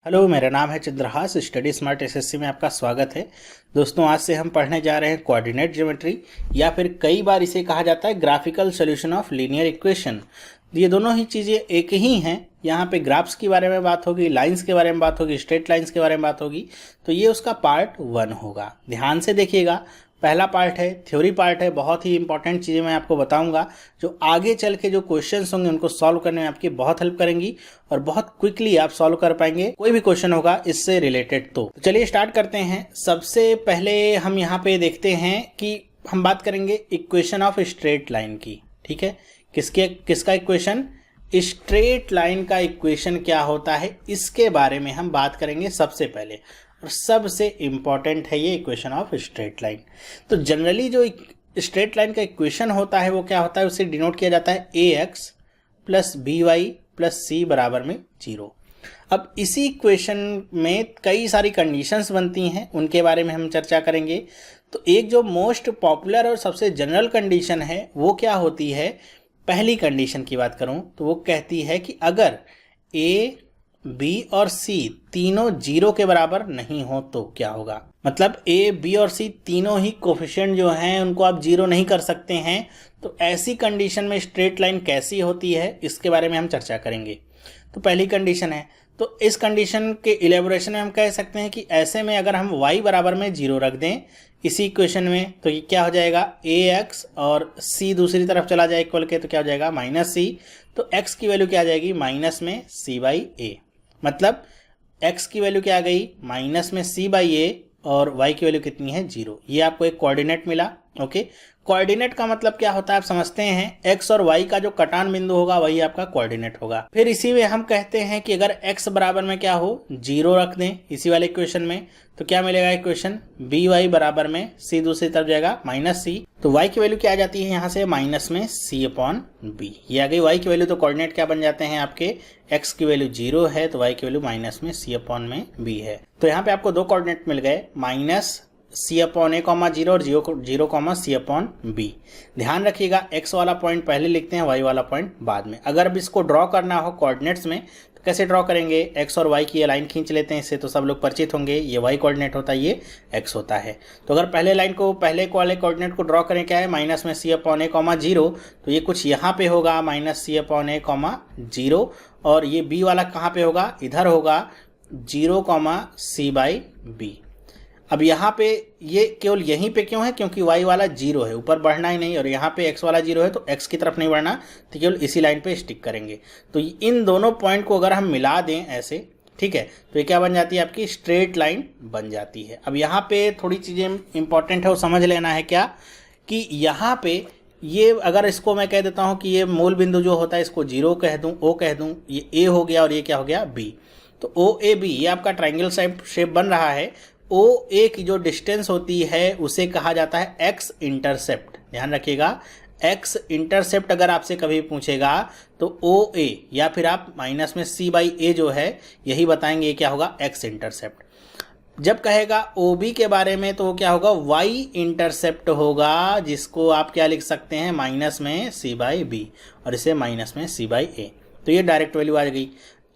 Hello, मेरा नाम है चंद्रहास। स्टडी स्मार्ट एसएससी में आपका स्वागत है। दोस्तों, आज से हम पढ़ने जा रहे हैं कोऑर्डिनेट ज्योमेट्री, या फिर कई बार इसे कहा जाता है graphical solution of linear equation. ये दोनों ही चीज़ें एक ही हैं। यहाँ पे ग्राफ्स के बारे में बात होगी, लाइंस के बारे में बात होगी, स्ट्रेट लाइंस के बारे में बात होगी। तो ये उसका पार्ट 1 होगा। ध्यान से देखिएगा, पहला पार्ट है, थ्योरी पार्ट है। बहुत ही इंपॉर्टेंट चीज़ें मैं आपको बताऊंगा जो आगे चल के जो क्वेश्चंस होंगे उनको सॉल्व करने में आपकी बहुत हेल्प करेंगी और बहुत क्विकली आप सॉल्व कर पाएंगे कोई भी क्वेश्चन होगा इससे रिलेटेड। तो चलिए स्टार्ट करते हैं। सबसे पहले हम यहाँ पे देखते हैं कि हम बात करेंगे इक्वेशन ऑफ स्ट्रेट लाइन की। ठीक है, किसका इक्वेशन? स्ट्रेट लाइन का इक्वेशन क्या होता है, इसके बारे में हम बात करेंगे सबसे पहले, और सबसे इंपॉर्टेंट है ये इक्वेशन ऑफ स्ट्रेट लाइन। तो जनरली जो स्ट्रेट लाइन का इक्वेशन होता है वो क्या होता है, उसे डिनोट किया जाता है ax plus by plus c बराबर में 0। अब इसी इक्वेशन में कई सारी कंडीशंस बनती हैं, उनके बारे में हम चर्चा करेंगे। तो एक जो मोस्ट पॉपुलर और सबसे जनरल कंडीशन है वो क्या होती है? पहली कंडीशन की बात करूं तो वो कहती है कि अगर a, b और c तीनों 0 के बराबर नहीं हो तो क्या होगा। मतलब a, b और c तीनों ही कोफिशिएंट जो हैं उनको आप 0 नहीं कर सकते हैं। तो ऐसी कंडीशन में स्ट्रेट लाइन कैसी होती है इसके बारे में हम चर्चा करेंगे। तो पहली कंडीशन है, तो इस कंडीशन के इलेबोरेशन में हम कह सकते हैं कि ऐसे में अगर हम y बराबर में 0 रख दें इसी इक्वेशन में, तो ये क्या हो जाएगा, ax और c दूसरी तरफ चला जाए इक्वल के, तो क्या हो जाएगा माइनस c। तो x की वैल्यू क्या आ जाएगी, माइनस में c बाई a। मतलब x की वैल्यू क्या आ गई, माइनस में c बाई a, और y की वैल्यू कितनी है, 0। ये आपको एक कोऑर्डिनेट मिला। ओके, कोऑर्डिनेट का मतलब क्या होता है आप समझते हैं, x और y का जो कटान बिंदु होगा वही आपका कोऑर्डिनेट होगा। फिर इसी में हम कहते हैं कि अगर x बराबर में क्या हो, 0 रख दें इसी वाले इक्वेशन में, तो क्या मिलेगा इक्वेशन, by बराबर में c दूसरी तरफ जाएगा माइनस c। तो y की वैल्यू क्या आ जाती है यहाँ से, माइनस में c अपॉन b। ये आ गई y की वैल्यू। तो कोऑर्डिनेट क्या बन जाते हैं आपके, x की वैल्यू 0 है तो y की वैल्यू माइनस में c अपॉन में b है। तो यहाँ पे आपको दो कोऑर्डिनेट मिल गए, minus c upon a comma 0 और 0 कॉमा c अपॉन b। ध्यान रखिएगा, x वाला पॉइंट पहले लिखते हैं, y वाला पॉइंट बाद में। अगर अब इसको ड्रॉ करना हो कोऑर्डिनेट्स में तो कैसे ड्रॉ करेंगे, x और y की ये लाइन खींच लेते हैं, इससे तो सब लोग परिचित होंगे। ये y कोऑर्डिनेट होता है, ये x होता है। तो अगर पहले लाइन को, पहले वाले कोऑर्डिनेट को ड्रॉ करें, क्या है, माइनस में c अपॉन a कॉमा 0, तो ये कुछ यहाँ पे होगा minus c upon a comma 0, और ये b वाला कहाँ पे होगा, इधर होगा 0 कॉमा c बाई b। अब यहाँ पे ये केवल यहीं पे क्यों है, क्योंकि y वाला 0 है, ऊपर बढ़ना ही नहीं, और यहाँ पे x वाला 0 है तो x की तरफ नहीं बढ़ना, तो केवल इसी लाइन पे स्टिक करेंगे। तो इन दोनों पॉइंट को अगर हम मिला दें ऐसे, ठीक है, तो ये क्या बन जाती है, आपकी स्ट्रेट लाइन बन जाती है। अब यहाँ पे थोड़ी चीज़ें इंपॉर्टेंट है वो समझ लेना है, क्या कि यहाँ पे ये अगर इसको मैं कह देता हूँ कि ये मूल बिंदु जो होता है इसको 0 कह दूँ, o कह दूँ, ये a हो गया और ये क्या हो गया, b। तो OAB ये आपका ट्राइंगल शेप बन रहा है। OA की जो डिस्टेंस होती है उसे कहा जाता है x इंटरसेप्ट। ध्यान रखिएगा, x इंटरसेप्ट अगर आपसे कभी पूछेगा तो OA या फिर आप माइनस में c बाई a जो है यही बताएंगे क्या होगा, x इंटरसेप्ट। जब कहेगा OB के बारे में तो क्या होगा, y इंटरसेप्ट होगा, जिसको आप क्या लिख सकते हैं, माइनस में c बाई b, और इसे माइनस में c बाई a। तो ये डायरेक्ट वैल्यू आ गई।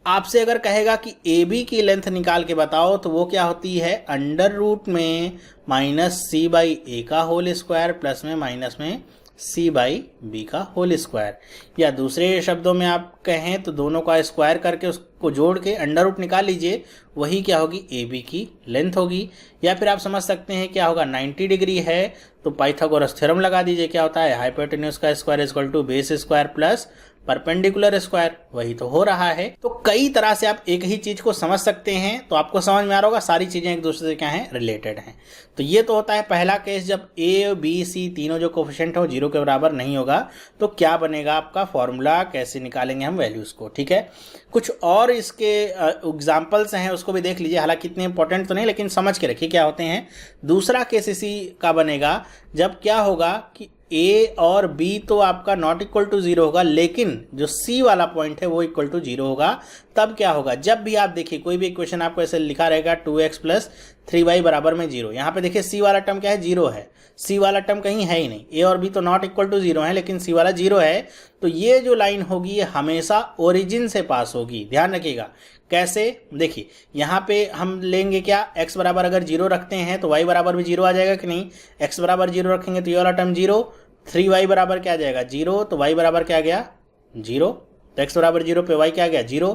आपसे अगर कहेगा कि AB की लेंथ निकाल के बताओ तो वो क्या होती है, अंडर रूट में माइनस c बाई a का होल स्क्वायर प्लस में माइनस में c बाई b का होल स्क्वायर। या दूसरे शब्दों में आप कहें तो दोनों का स्क्वायर करके उसको जोड़ के अंडर रूट निकाल लीजिए, वही क्या होगी, AB की लेंथ होगी। या फिर आप समझ सकते हैं क्या होगा, 90 डिग्री है तो पाइथागोरस थ्योरम लगा दीजिए, क्या होता है, हाइपोटेन्यूज का square equal to base square plus perpendicular square, वही तो हो रहा है। तो कई तरह से आप एक ही चीज को समझ सकते हैं। तो आपको समझ में आ रहा होगा सारी चीजें एक दूसरे से क्या हैं, रिलेटेड हैं। तो ये तो होता है पहला केस, जब a b c तीनों जो कोफिशिएंट हो 0 के बराबर नहीं होगा तो क्या बनेगा आपका फॉर्मूला, कैसे निकालेंगे हम वैल्यूज को। ठीक है, कुछ और इसके एग्जाम्पल्स हैं उसको भी देख लीजिए, हालांकि इतने इंपॉर्टेंट तो नहीं लेकिन समझ के रखिए क्या होते हैं। दूसरा केस इसी का बनेगा, जब क्या होगा कि a और b तो आपका नॉट इक्वल टू 0 होगा, लेकिन जो c वाला पॉइंट है वो इक्वल टू 0 होगा। तब क्या होगा, जब भी आप देखिए कोई भी इक्वेशन आपको ऐसे लिखा रहेगा 2x प्लस 3y बराबर में 0, यहाँ पे देखिए c वाला टर्म क्या है, 0 है, c वाला टर्म कहीं है ही नहीं, a और b तो नॉट इक्वल टू 0 है, लेकिन c वाला 0 है, तो ये जो लाइन होगी ये हमेशा ओरिजिन से पास होगी। ध्यान रखिएगा कैसे, देखिए यहाँ पे हम लेंगे क्या, x बराबर अगर 0 रखते हैं तो y बराबर भी 0 आ जाएगा कि नहीं, x बराबर 0 रखेंगे तो ये वाला टर्म 0, 3y बराबर क्या आ जाएगा 0, तो y बराबर क्या आ गया 0, तो x बराबर 0 पे y क्या आ गया 0।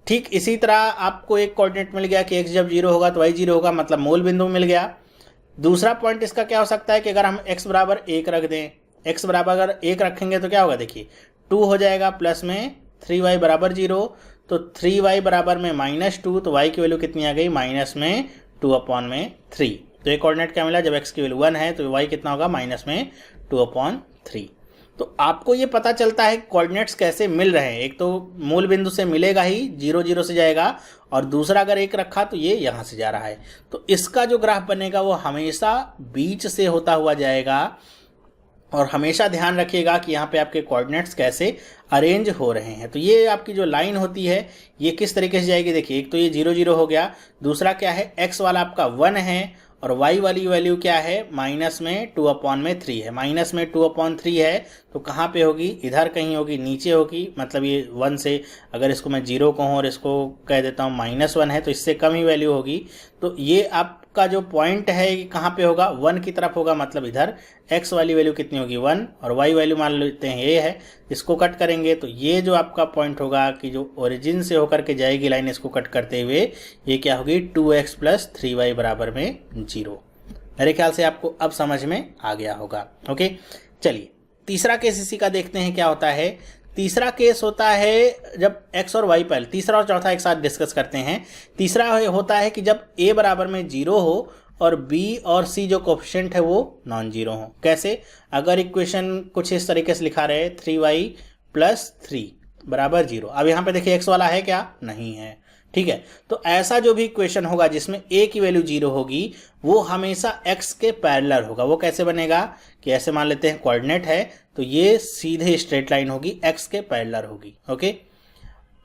ठीक इसी तरह आपको एक कोऑर्डिनेट मिल गया कि x जब 0 होगा तो y 0 होगा, मतलब मूल बिंदु मिल गया। दूसरा पॉइंट इसका क्या हो सकता है कि अगर हम x बराबर 1 रख दें, x बराबर अगर 1 रखेंगे तो क्या होगा, देखिए 2 हो जाएगा, प्लस में 3y बराबर 0, तो 3y बराबर में -2, तो y की वैल्यू कितनी आ गई, माइनस में 2/3। तो एक कोऑर्डिनेट क्या मिला, जब x की वैल्यू 1 है तो y कितना होगा, -2/3। तो आपको ये पता चलता है कोऑर्डिनेट्स कैसे मिल रहे हैं, एक तो मूल बिंदु से मिलेगा ही, 0 0 से जाएगा, और दूसरा अगर 1 रखा तो ये यहाँ से जा रहा है, तो इसका जो ग्राफ बनेगा वो हमेशा बीच से होता हुआ जाएगा। और हमेशा ध्यान रखिएगा कि यहाँ पे आपके कोऑर्डिनेट्स कैसे अरेंज हो रहे हैं। तो ये आपकी जो लाइन होती है ये किस तरीके से जाएगी, देखिए एक तो ये 0 0 हो गया, दूसरा क्या है, x वाला आपका 1 है और y वाली वैल्यू क्या है, -2/3 है, -2/3 है, तो कहाँ पे होगी, इधर कहीं होगी, नीचे होगी, मतलब ये 1 से अगर इसको मैं 0 कहूँ और इसको कह देता हूँ -1 है तो इससे कम ही वैल्यू होगी। तो ये आपका जो पॉइंट है ये कहाँ पे होगा, 1 की तरफ होगा, मतलब इधर x वाली वैल्यू कितनी होगी 1, और y वैल्यू मान लेते हैं ये है, इसको कट करेंगे तो ये जो आपका पॉइंट होगा कि जो ओरिजिन से होकर के जाएगी लाइन, इसको कट करते हुए ये क्या होगी, 2x प्लस 3y बराबर में 0। मेरे ख्याल से आपको अब समझ में आ गया होगा। ओके, चलिए तीसरा केस इसी का देखते हैं क्या होता है। तीसरा केस होता है जब x और y, पहले तीसरा और चौथा एक साथ डिस्कस करते हैं। तीसरा होता है कि जब a बराबर में 0 हो और b और c जो कोफिशिएंट है वो नॉन जीरो हो। कैसे, अगर इक्वेशन कुछ इस तरीके से लिखा रहे 3y प्लस 3 बराबर 0, अब यहाँ पे देखिए x वाला है क्या, नहीं है, ठीक है, तो ऐसा जो भी इक्वेशन होगा जिसमें a की वैल्यू 0 होगी वो हमेशा x के पैरेलल होगा। वो कैसे बनेगा कि ऐसे मान लेते हैं कोऑर्डिनेट है तो ये सीधे स्ट्रेट लाइन होगी, x के पैरेलल होगी। ओके,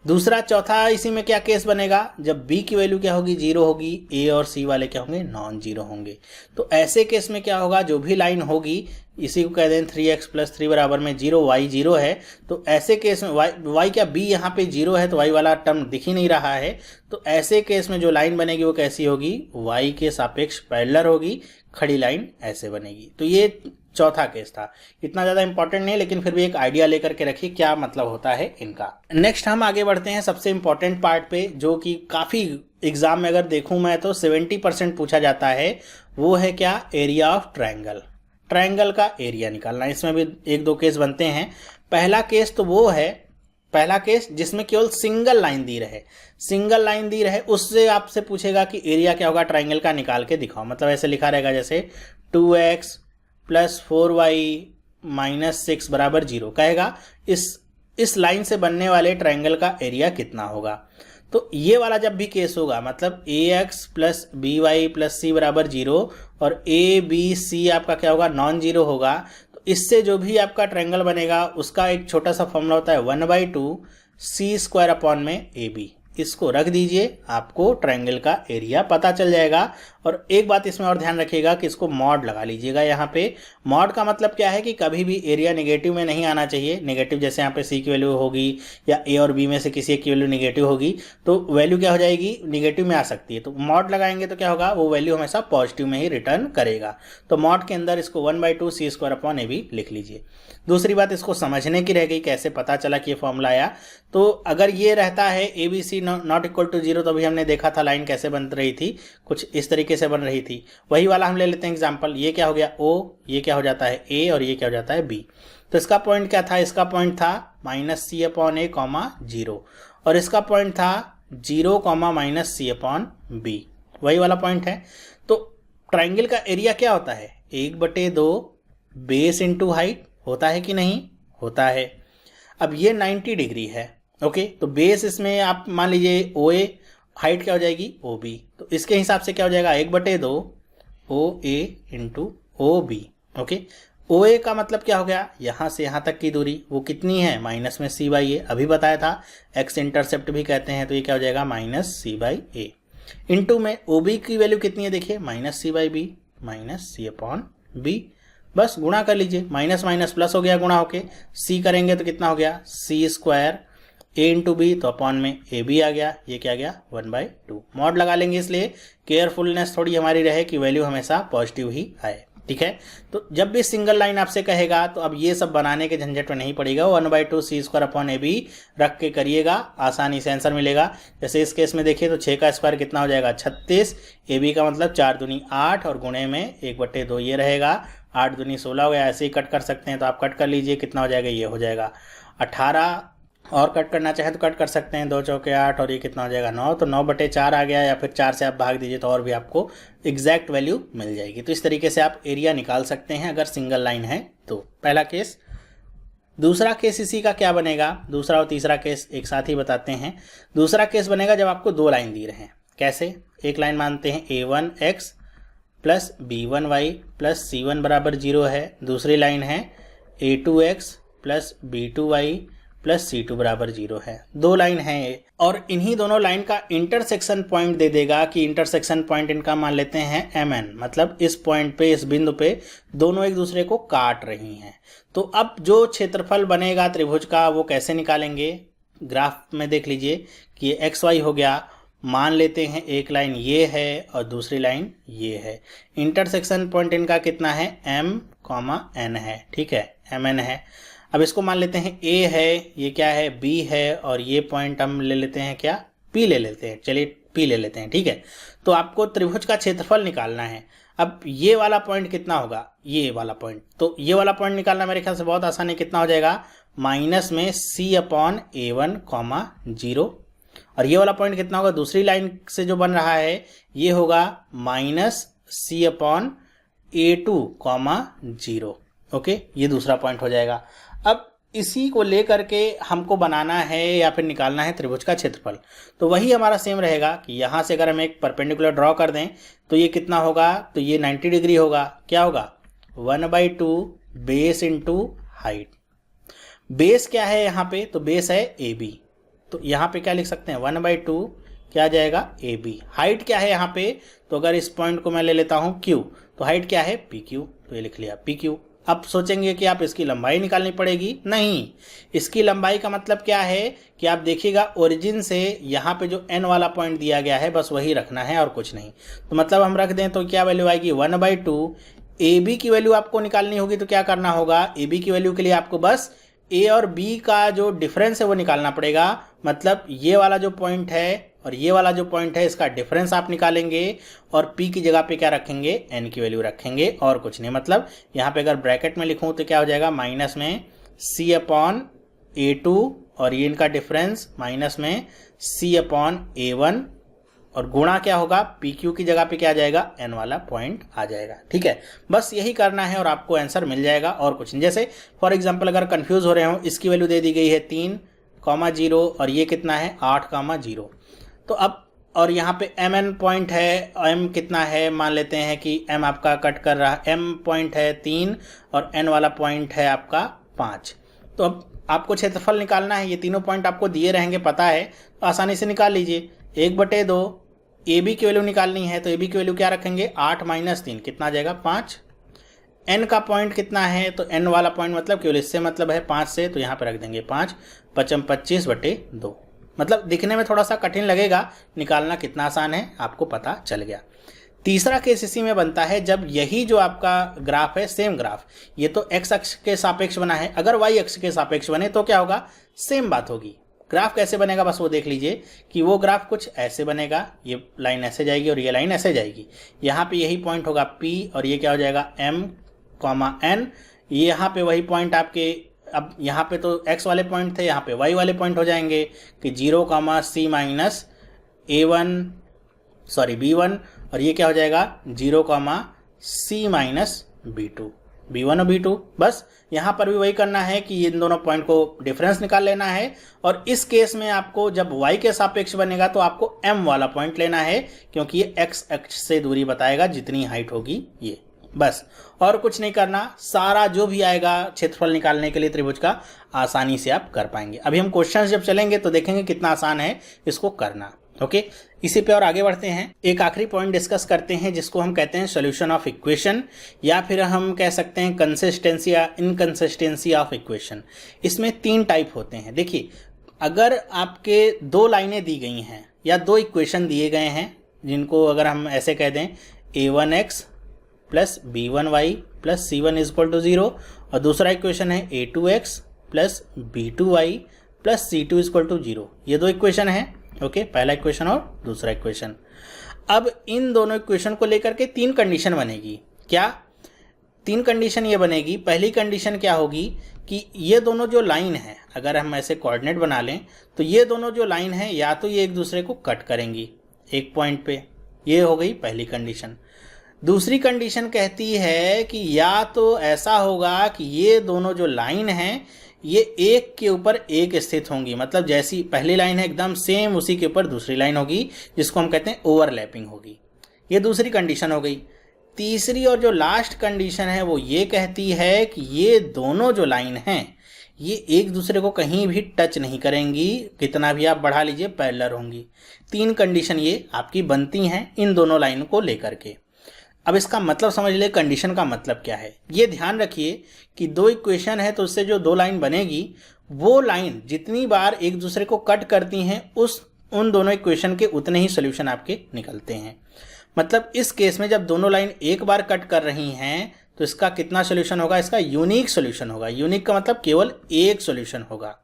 दूसरा चौथा इसी में क्या केस बनेगा, जब b की वैल्यू क्या होगी 0 होगी, a और c वाले क्या होंगे, नॉन जीरो होंगे। तो ऐसे केस में क्या होगा, जो भी लाइन होगी इसी को कह दें 3x प्लस 3 बराबर में 0, y 0 है, तो ऐसे केस में y क्या b यहाँ पे 0 है तो y वाला टर्म दिख ही नहीं रहा है, तो ऐसे केस में जो लाइन बनेगी वो कैसी होगी, y के सापेक्ष पैरेलल होगी, खड़ी लाइन ऐसे बनेगी। तो ये चौथा केस था, इतना ज़्यादा इंपॉर्टेंट नहीं, लेकिन फिर भी एक आइडिया लेकर के रखिए क्या मतलब होता है इनका। नेक्स्ट हम आगे बढ़ते हैं सबसे इंपॉर्टेंट पार्ट पे, जो कि काफ़ी एग्जाम में अगर देखूं मैं तो 70% पूछा जाता है, वो है क्या, एरिया ऑफ ट्रायंगल। ट्रायंगल का एरिया निकालना, इसमें भी एक दो केस बनते हैं। पहला केस तो वो है, पहला केस जिसमें केवल सिंगल लाइन दी रहे, सिंगल लाइन दी रहे, उससे आपसे पूछेगा कि एरिया क्या होगा ट्रायंगल का, निकाल के दिखाओ। मतलब ऐसे लिखा रहेगा जैसे 2x प्लस 4y माइनस 6 बराबर 0, कहेगा इस लाइन से बनने वाले ट्रायंगल का एरिया कितना होगा। तो ये वाला जब भी केस होगा, मतलब ax plus by plus c बराबर 0 और a b c आपका क्या होगा, नॉन जीरो होगा, तो इससे जो भी आपका ट्रायंगल बनेगा उसका एक छोटा सा फॉर्मूला होता है 1/2 c स्क्वायर अपॉन में ab। इसको रख दीजिए, आपको ट्रायंगल का एरिया पता चल जाएगा। और एक बात इसमें और ध्यान रखिएगा कि इसको मॉड लगा लीजिएगा। यहाँ पे मॉड का मतलब क्या है कि कभी भी एरिया नेगेटिव में नहीं आना चाहिए। नेगेटिव जैसे यहाँ पे सी की वैल्यू होगी या ए और बी में से किसी एक की वैल्यू नेगेटिव होगी तो वैल्यू क्या हो जाएगी, नेगेटिव में आ सकती है। तो मॉड लगाएंगे तो क्या होगा, वो वैल्यू हमेशा पॉजिटिव में ही रिटर्न करेगा। तो मॉड के अंदर इसको 1/2 c square upon A B लिख लीजिए। दूसरी बात इसको समझने की रह गई, कैसे पता चला कि ये फॉर्मूला आया। तो अगर ये रहता है A B C not equal to 0, तो अभी हमने देखा था लाइन कैसे बन रही थी, कुछ इस तरीके से बन रही थी। वही वाला हम ले लेते हैं एग्जांपल, ये क्या हो गया o, ये क्या हो जाता है a और ये क्या हो जाता है b। तो इसका पॉइंट क्या था, इसका पॉइंट था -c अपॉन a, 0, और इसका पॉइंट था 0, -c अपॉन b, वही वाला पॉइंट है। तो ट्राइंगल का एरिया क्या होता है, 1/2 बेस इंटू हाइट, होता है कि नहीं, होता है। अब ये 90 डिग्री है, ओके, तो बेस इसमें आप मान लीजिए OA, हाइट क्या हो जाएगी OB, तो इसके हिसाब से क्या हो जाएगा 1/2 OA इंटू OB। ओके, ओ ए का मतलब क्या हो गया, यहाँ से यहाँ तक की दूरी, वो कितनी है, माइनस में सी बाई ए, अभी बताया था एक्स इंटरसेप्ट भी कहते हैं, तो ये क्या हो जाएगा minus C by A. Into में ओ बी की वैल्यू कितनी है, देखिए minus C by B, minus C upon B, बस गुणा कर लीजिए, माइनस माइनस प्लस हो गया गुणा होके, सी करेंगे तो कितना हो गया सी स्क्वायर ए इंटू बी, तो अपॉन में ए बी आ गया, ये क्या गया 1/2। मॉड लगा लेंगे, इसलिए केयरफुलनेस थोड़ी हमारी रहे कि वैल्यू हमेशा पॉजिटिव ही आए, ठीक है। तो जब भी सिंगल लाइन आपसे कहेगा तो अब ये सब बनाने के झंझट में नहीं पड़ेगा, 1/2 सी स्क्वायर अपॉन ए बी रख के करिएगा, आसानी से आंसर मिलेगा। जैसे इस केस में देखिए तो 6 का स्क्वायर कितना हो जाएगा 36, ए बी का मतलब 4 दूनी 8 और गुणे में 1/2 ये रहेगा, 8 दूनी 16 हो गया, ऐसे ही कट कर सकते हैं तो आप कट कर लीजिए, कितना हो जाएगा, ये हो जाएगा 18, और कट करना चाहे तो कट कर सकते हैं, 2 चौके 8 और ये कितना हो जाएगा 9, तो 9/4 आ गया, या फिर 4 से आप भाग दीजिए तो और भी आपको एग्जैक्ट वैल्यू मिल जाएगी। तो इस तरीके से आप एरिया निकाल सकते हैं अगर सिंगल लाइन है तो, पहला केस। दूसरा केस इसी का क्या बनेगा, दूसरा और तीसरा केस एक साथ ही बताते हैं। दूसरा केस बनेगा जब आपको 2 लाइन दी रहे हैं, कैसे, एक लाइन मानते हैं a1x plus b1y plus c1 बराबर 0 है, दूसरी लाइन है a2x plus b2y plus C2 बराबर 0 है, 2 लाइन है ये, और इन्हीं दोनों लाइन का इंटरसेक्शन पॉइंट दे देगा कि इंटरसेक्शन पॉइंट इनका मान लेते हैं MN, मतलब इस पॉइंट पे, इस बिंदु पे दोनों एक दूसरे को काट रही हैं। तो अब जो क्षेत्रफल बनेगा त्रिभुज का वो कैसे निकालेंगे, ग्राफ में देख लीजिए कि ये XY हो गया, मान लेते हैं एक लाइन ये है और दूसरी लाइन ये है, इंटरसेक्शन पॉइंट इनका कितना है M, N है, ठीक है, MN है। अब इसको मान लेते हैं A है, ये क्या है B है, और ये पॉइंट हम ले लेते हैं क्या, P ले लेते हैं, चलिए P ले लेते हैं, ठीक है। तो आपको त्रिभुज का क्षेत्रफल निकालना है। अब ये वाला पॉइंट कितना होगा, ये वाला पॉइंट, तो ये वाला पॉइंट निकालना मेरे ख्याल से बहुत आसान है, कितना हो जाएगा माइनस में C अपॉन A1, 0, और ये वाला पॉइंट कितना होगा, दूसरी लाइन से जो बन रहा है ये होगा minus C upon A2, 0, okay, ये दूसरा पॉइंट हो जाएगा। अब इसी को लेकर के हमको बनाना है या फिर निकालना है त्रिभुज का क्षेत्रफल, तो वही हमारा सेम रहेगा कि यहाँ से अगर हम एक परपेंडिकुलर ड्रॉ कर दें तो ये कितना होगा, तो ये 90 डिग्री होगा, क्या होगा 1/2 बेस इंटू हाइट। बेस क्या है यहाँ पे, तो बेस है AB, तो यहाँ पे क्या लिख सकते हैं 1/2 क्या आ जाएगा AB। हाइट क्या है यहाँ पे, तो अगर इस पॉइंट को मैं ले लेता हूँ Q, तो हाइट क्या है PQ, तो ये लिख लिया PQ। अब सोचेंगे कि आप इसकी लंबाई निकालनी पड़ेगी, नहीं, इसकी लंबाई का मतलब क्या है कि आप देखिएगा ओरिजिन से यहाँ पे जो n वाला पॉइंट दिया गया है बस वही रखना है और कुछ नहीं। तो मतलब हम रख दें तो क्या वैल्यू आएगी 1/2, AB की वैल्यू आपको निकालनी होगी, तो क्या करना होगा, AB की वैल्यू के लिए आपको बस A और B का जो डिफरेंस है वो निकालना पड़ेगा, मतलब ये वाला जो पॉइंट है और ये वाला जो पॉइंट है इसका डिफरेंस आप निकालेंगे और P की जगह पे क्या रखेंगे, N की वैल्यू रखेंगे और कुछ नहीं। मतलब यहाँ पे अगर ब्रैकेट में लिखूँ तो क्या हो जाएगा, माइनस में C अपॉन A2 और ये इनका डिफरेंस माइनस में C अपॉन A1, और गुणा क्या होगा, PQ की जगह पे क्या आ जाएगा, N वाला पॉइंट आ जाएगा, ठीक है। बस यही करना है और आपको आंसर मिल जाएगा और कुछ नहीं। जैसे फॉर एग्जांपल अगर कंफ्यूज हो रहे हो, इसकी वैल्यू दे दी गई है 3,0 और ये कितना है 8,0, तो अब और यहाँ पे MN पॉइंट है, M कितना है, मान लेते हैं कि M आपका कट कर रहा है, M पॉइंट है 3 और N वाला पॉइंट है आपका 5। तो अब आपको क्षेत्रफल निकालना है, ये तीनों पॉइंट आपको दिए रहेंगे, पता है, तो आसानी से निकाल लीजिए। 1/2 AB की वैल्यू निकालनी है, तो AB की वैल्यू क्या रखेंगे, 8 - 3 कितना आ जाएगा 5। N का पॉइंट कितना है, तो N वाला पॉइंट मतलब केवल इससे मतलब है 5 से, तो यहाँ पे रख देंगे 5, 5 × 25/2। मतलब दिखने में थोड़ा सा कठिन लगेगा, निकालना कितना आसान है आपको पता चल गया। तीसरा केस इसी में बनता है जब यही जो आपका ग्राफ है, सेम ग्राफ, ये तो x अक्ष के सापेक्ष बना है, अगर y अक्ष के सापेक्ष बने तो क्या होगा, सेम बात होगी। ग्राफ कैसे बनेगा बस वो देख लीजिए कि वो ग्राफ कुछ ऐसे बनेगा, ये लाइन ऐसे जाएगी और ये लाइन ऐसे जाएगी, यहाँ पे यही पॉइंट होगा P और ये क्या हो जाएगा M, N, ये यहाँ पे वही पॉइंट आपके, अब यहाँ पे तो x वाले पॉइंट थे, यहाँ पे y वाले पॉइंट हो जाएंगे कि 0, C माइनस B1, और ये क्या हो जाएगा 0, C माइनस B2, B1 और B2। बस यहाँ पर भी वही करना है कि इन दोनों पॉइंट को डिफरेंस निकाल लेना है, और इस केस में आपको जब y के सापेक्ष बनेगा तो आपको M वाला पॉइंट लेना है, क्योंकि ये x अक्ष से दूरी बताएगा जितनी हाइट होगी ये, बस, और कुछ नहीं करना। सारा जो भी आएगा क्षेत्रफल निकालने के लिए त्रिभुज का आसानी से आप कर पाएंगे। अभी हम क्वेश्चन जब चलेंगे तो देखेंगे कितना आसान है इसको करना। ओके, इसी पे और आगे बढ़ते हैं। एक आखिरी पॉइंट डिस्कस करते हैं जिसको हम कहते हैं सॉल्यूशन ऑफ इक्वेशन, या फिर हम कह सकते हैं कंसिस्टेंसी या इनकंसिस्टेंसी ऑफ इक्वेशन। इसमें 3 टाइप होते हैं। देखिए, अगर आपके 2 लाइनें दी गई हैं या 2 इक्वेशन दिए गए हैं, जिनको अगर हम ऐसे कह दें a1x plus b1y plus c1 is equal to 0, और दूसरा इक्वेशन है a2x plus b2y plus c2 is equal to 0। ये 2 इक्वेशन है। ओके, पहला इक्वेशन और दूसरा इक्वेशन। अब इन दोनों इक्वेशन को लेकर के 3 कंडीशन बनेगी। क्या 3 कंडीशन ये बनेगी? पहली कंडीशन क्या होगी कि ये दोनों जो लाइन है, अगर हम ऐसे कोऑर्डिनेट बना लें तो ये दोनों जो लाइन है या तो ये एक दूसरे को कट करेंगी एक पॉइंट पे, ये हो गई पहली कंडीशन। दूसरी कंडीशन कहती है कि या तो ऐसा होगा कि ये दोनों जो लाइन हैं ये एक के ऊपर एक स्थित होंगी, मतलब जैसी पहली लाइन है एकदम सेम उसी के ऊपर दूसरी लाइन होगी, जिसको हम कहते हैं ओवरलैपिंग होगी। ये दूसरी कंडीशन हो गई। तीसरी और जो लास्ट कंडीशन है वो ये कहती है कि ये दोनों जो लाइन हैं ये एक दूसरे को कहीं भी टच नहीं करेंगी, कितना भी आप बढ़ा लीजिए पैरेलल होंगी। 3 कंडीशन ये आपकी बनती हैं इन दोनों लाइन को लेकर के। अब इसका मतलब समझ ले, कंडीशन का मतलब क्या है। ये ध्यान रखिए कि 2 इक्वेशन है तो उससे जो 2 लाइन बनेगी वो लाइन जितनी बार एक दूसरे को कट करती हैं उन दोनों इक्वेशन के उतने ही सोल्यूशन आपके निकलते हैं। मतलब इस केस में जब दोनों लाइन एक बार कट कर रही हैं तो इसका कितना सोल्यूशन होगा? इसका यूनिक सोल्यूशन होगा। यूनिक का मतलब केवल एक सोल्यूशन होगा।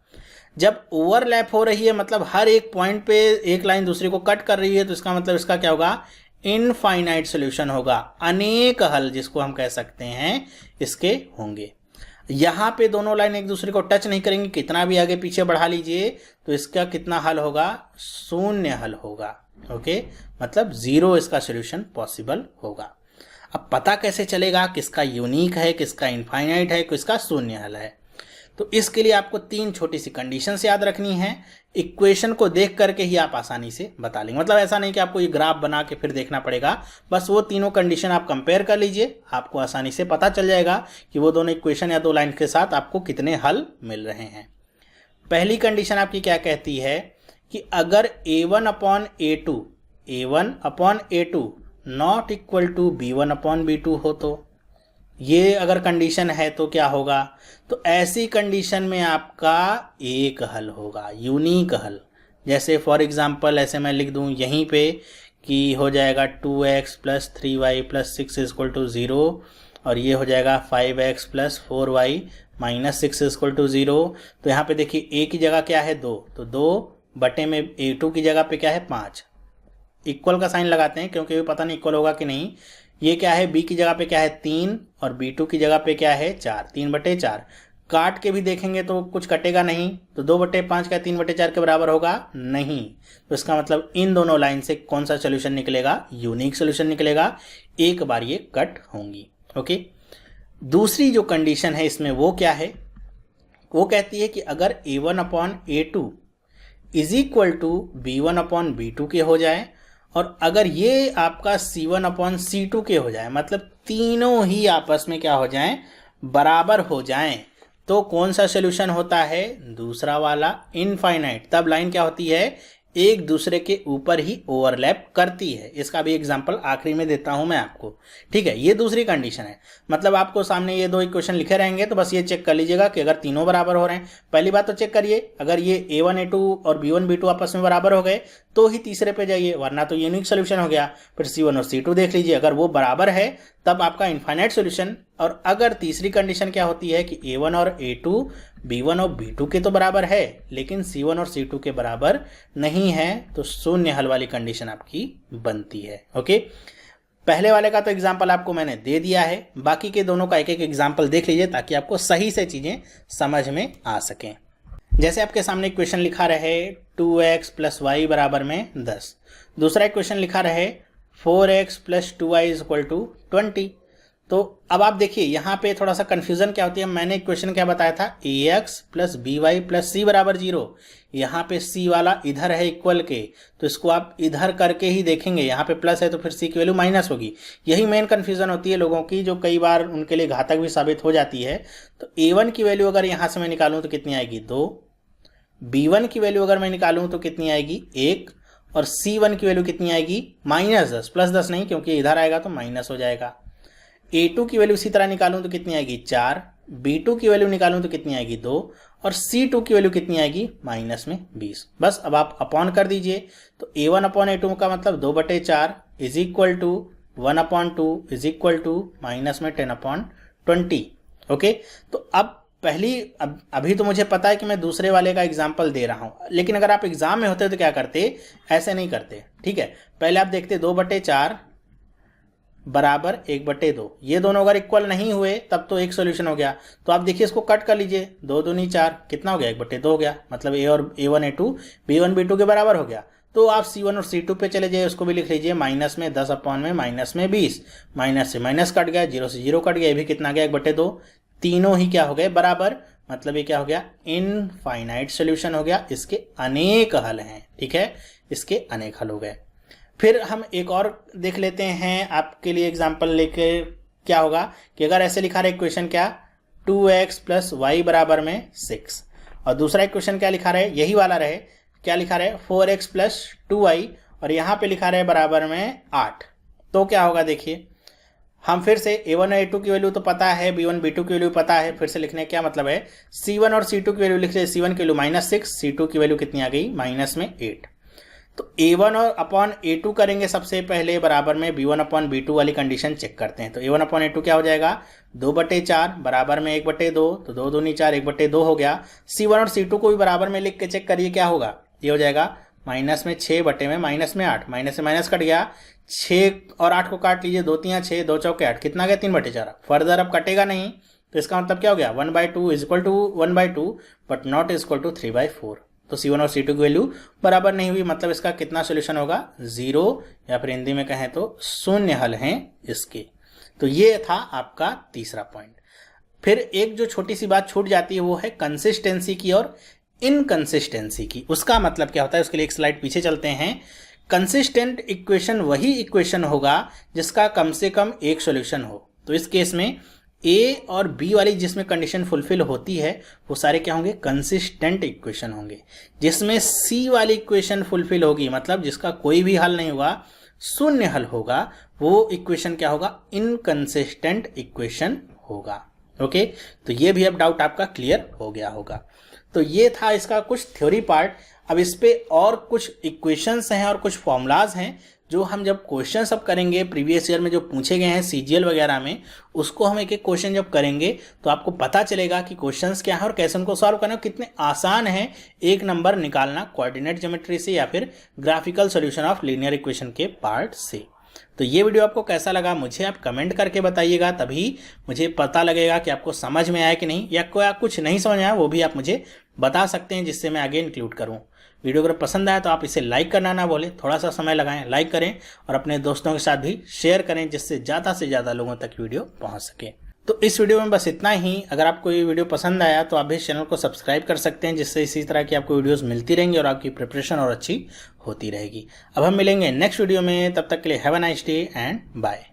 जब ओवरलैप हो रही है, मतलब हर एक पॉइंट पे एक लाइन दूसरे को कट कर रही है, तो इसका मतलब इसका क्या होगा? इनफाइनाइट सोल्यूशन होगा। अनेक हल जिसको हम कह सकते हैं इसके होंगे। यहाँ पे दोनों लाइन एक दूसरे को टच नहीं करेंगे, कितना भी आगे पीछे बढ़ा लीजिए तो इसका कितना हल होगा? 0 हल होगा। ओके, मतलब 0 इसका सोल्यूशन पॉसिबल होगा। अब पता कैसे चलेगा किसका यूनिक है, किसका इनफाइनाइट है, किसका 0 हल है? तो इसके लिए आपको 3 छोटी सी कंडीशंस याद रखनी है। इक्वेशन को देख करके ही आप आसानी से बता लेंगे। मतलब ऐसा नहीं कि आपको ये ग्राफ बना के फिर देखना पड़ेगा, बस वो तीनों कंडीशन आप कंपेयर कर लीजिए, आपको आसानी से पता चल जाएगा कि वो दोनों इक्वेशन या 2 लाइन के साथ आपको कितने हल मिल रहे हैं। पहली कंडीशन आपकी क्या कहती है कि अगर a1/a2 not equal to b1/b2 हो, तो ये अगर कंडीशन है तो क्या होगा? तो ऐसी कंडीशन में आपका एक हल होगा, यूनिक हल। जैसे फॉर एग्जांपल ऐसे मैं लिख दूं यहीं पे कि हो जाएगा 2x plus 3y plus 6 is equal to 0, और ये हो जाएगा 5x plus 4y minus 6 is equal to 0। तो यहाँ पे देखिए a की जगह क्या है 2, तो 2 में a2 की जगह पे क्या है 5। इक्वल का साइन लगाते हैं क्योंकि पता नहीं इक्वल होगा कि नहीं। ये क्या है? b की जगह पे क्या है 3 और b2 की जगह पे क्या है 4। 3/4 काट के भी देखेंगे तो कुछ कटेगा नहीं, तो 2/5 क्या 3/4 के बराबर होगा? नहीं। तो इसका मतलब इन दोनों लाइन से कौन सा सोल्यूशन निकलेगा? यूनिक सोल्यूशन निकलेगा। एक बार ये कट होंगी। ओके, दूसरी जो कंडीशन है इसमें वो क्या है? वो कहती है कि अगर a1/a2 is equal to b1/b2 के हो जाए, और अगर ये आपका c1/c2 के हो जाए, मतलब तीनों ही आपस में क्या हो जाएं? बराबर हो जाएं, तो कौन सा सोल्यूशन होता है? दूसरा वाला, इनफाइनाइट। तब लाइन क्या होती है? एक दूसरे के ऊपर ही ओवरलैप करती है। इसका भी एग्जांपल आखिरी में देता हूं मैं आपको, ठीक है। ये दूसरी कंडीशन है। मतलब आपको सामने ये 2 इक्वेशन लिखे रहेंगे तो बस ये चेक कर लीजिएगा कि अगर तीनों बराबर हो रहे हैं। पहली बात तो चेक करिए, अगर ये a1/a2 और b1/b2 आपस में बराबर हो गए तो ही तीसरे पे जाइए, वरना तो यूनिक सोल्यूशन हो गया। फिर c1 और c2 देख लीजिए, अगर वो बराबर है तब आपका इनफाइनाइट सोल्यूशन। और अगर तीसरी कंडीशन क्या होती है कि a1 और a2 b1 और b2 के तो बराबर है, लेकिन c1 और c2 के बराबर नहीं है, तो 0 हल वाली कंडीशन आपकी बनती है। ओके, पहले वाले का तो एग्जाम्पल आपको मैंने दे दिया है, बाकी के दोनों का एक एक एग्जाम्पल देख लीजिए ताकि आपको सही से चीजें समझ में आ सकें। जैसे आपके सामने इक्वेशन लिखा रहे 2x प्लस y बराबर में 10, दूसरा इक्वेशन लिखा रहे 4x plus 2y is equal to 20। तो अब आप देखिए यहाँ पे थोड़ा सा कन्फ्यूजन क्या होती है। मैंने इक्वेशन क्या बताया था, ax plus B Y plus C बराबर 0। यहाँ पे c वाला इधर है इक्वल के, तो इसको आप इधर करके ही देखेंगे, यहाँ पे प्लस है तो फिर c की वैल्यू माइनस होगी। यही मेन कन्फ्यूजन होती है लोगों की, जो कई बार उनके लिए घातक भी साबित हो जाती है। तो a1 की वैल्यू अगर यहाँ से मैं निकालूँ तो कितनी आएगी, 2। b1 की वैल्यू अगर मैं निकालूँ तो कितनी आएगी, 1। और c1 की वैल्यू कितनी आएगी, -10, +10 नहीं, क्योंकि इधर आएगा तो माइनस हो जाएगा। a2 की वैल्यू इसी तरह निकालूं तो कितनी आएगी, 4। b2 की वैल्यू निकालूं तो कितनी आएगी, 2। और c2 की वैल्यू कितनी आएगी, -20। बस अब आप अपॉन कर दीजिए। तो a1 अपॉन a2 का मतलब 2/4 is equal to 1/2 is equal to -10/20। Okay, तो अब अभी तो मुझे पता है कि मैं दूसरे वाले का एग्जाम्पल दे रहा हूं, लेकिन अगर आप एग्जाम में होते तो क्या करते, ऐसे नहीं करते। ठीक है, पहले आप देखते 2/4 बराबर 1/2। ये दोनों अगर इक्वल नहीं हुए तब तो एक सॉल्यूशन हो गया। तो आप देखिए इसको कट कर लीजिए, 2 दूनी 4, कितना हो गया, 1/2 हो गया। मतलब a1 a2 b1 b2 के बराबर हो गया। तो आप c1 और c2 पे चले जाइए, उसको भी लिख लीजिए -10 अपॉन में -20। माइनस से माइनस कट गया, 0 से 0 कट गया, ये भी कितना गया, 1/2। तीनों ही क्या हो गए, बराबर। मतलब ये क्या हो गया, इनफाइनाइट सोल्यूशन हो गया। इसके अनेक हल हैं। ठीक है, इसके अनेक हल हो गए। फिर हम एक और देख लेते हैं आपके लिए एग्जाम्पल लेके। क्या होगा कि अगर ऐसे लिखा रहा है इक्वेशन, क्या 2x प्लस वाई बराबर में 6, और दूसरा इक्वेशन क्या लिखा रहा है, यही वाला रहे, क्या लिखा रहा है 4x प्लस 2y, और यहाँ पे लिखा रहा है बराबर में 8। तो क्या होगा देखिए, हम फिर से a1 और a2 की वैल्यू तो पता है, b1 b2 की वैल्यू पता है, फिर से लिखने का क्या मतलब है, c1 और c2 की वैल्यू लिख ले। c1 की वैल्यू -6, c2 की वैल्यू कितनी आ गई, -8। तो a1 और अपॉन a2 करेंगे सबसे पहले, बराबर में b1 अपॉन b2 वाली कंडीशन चेक करते हैं। तो a1 अपॉन a2 क्या हो जाएगा, 2/4 बराबर में 1/2। तो 2 दूनी 4, 1/2 हो गया। c1 और c2 को भी बराबर में लिख के चेक करिए, क्या होगा, ये हो जाएगा -6 में -8, माइनस से माइनस कट गया। 6 और 8 को काट लीजिए, 2 3 6, 2 चौके 8, कितना गया, 3/4। फर्दर अब कटेगा नहीं, तो इसका मतलब क्या हो गया, 1/2 is equal to 1/2 but not is equal to 3/4। तो c1 और c2 की वैल्यू बराबर नहीं हुई, मतलब इसका कितना सोल्यूशन होगा, 0, या फिर हिंदी में कहें तो शून्य हल हैं इसके। तो ये था आपका तीसरा पॉइंट। फिर एक जो छोटी सी बात छूट जाती है वो है कंसिस्टेंसी की और इनकंसिस्टेंसी की। उसका मतलब क्या होता है, उसके लिए एक स्लाइड पीछे चलते हैं। कंसिस्टेंट इक्वेशन वही इक्वेशन होगा जिसका कम से कम एक सोल्यूशन हो। तो इस केस में ए और बी वाली जिसमें कंडीशन फुलफिल होती है वो सारे क्या होंगे, कंसिस्टेंट इक्वेशन होंगे। जिसमें सी वाली इक्वेशन फुलफिल होगी, मतलब जिसका कोई भी हल नहीं हुआ, शून्य हल होगा, वो इक्वेशन क्या होगा, इनकंसिस्टेंट इक्वेशन होगा। ओके, तो ये भी अब डाउट आपका क्लियर हो गया होगा। तो ये था इसका कुछ थ्योरी पार्ट। अब इस पे और कुछ इक्वेशंस हैं और कुछ फॉर्मूलाज हैं जो हम जब क्वेश्चन सब करेंगे प्रीवियस ईयर में जो पूछे गए हैं सीजीएल वगैरह में, उसको हम एक एक क्वेश्चन जब करेंगे तो आपको पता चलेगा कि क्वेश्चंस क्या है और कैसे उनको सॉल्व करना, कितने आसान है एक नंबर निकालना कोऑर्डिनेट ज्योमेट्री से या फिर graphical solution of linear equation के पार्ट से। तो ये वीडियो आपको कैसा लगा मुझे आप कमेंट करके बताइएगा, तभी मुझे पता लगेगा कि आपको समझ में आया कि नहीं, या कोई कुछ नहीं समझ आया वो भी आप मुझे बता सकते हैं जिससे मैं आगे इंक्लूड करूँ। वीडियो अगर पसंद आया तो आप इसे लाइक करना ना भूलें, थोड़ा सा समय लगाएं, लाइक करें और अपने दोस्तों के साथ भी शेयर करें जिससे ज़्यादा से ज़्यादा लोगों तक वीडियो पहुंच सके। तो इस वीडियो में बस इतना ही। अगर आपको ये वीडियो पसंद आया तो आप भी इस चैनल को सब्सक्राइब कर सकते हैं, जिससे इसी तरह की आपको वीडियोस मिलती रहेंगी और आपकी प्रिपरेशन और अच्छी होती रहेगी। अब हम मिलेंगे नेक्स्ट वीडियो में, तब तक के लिए have a nice day and bye.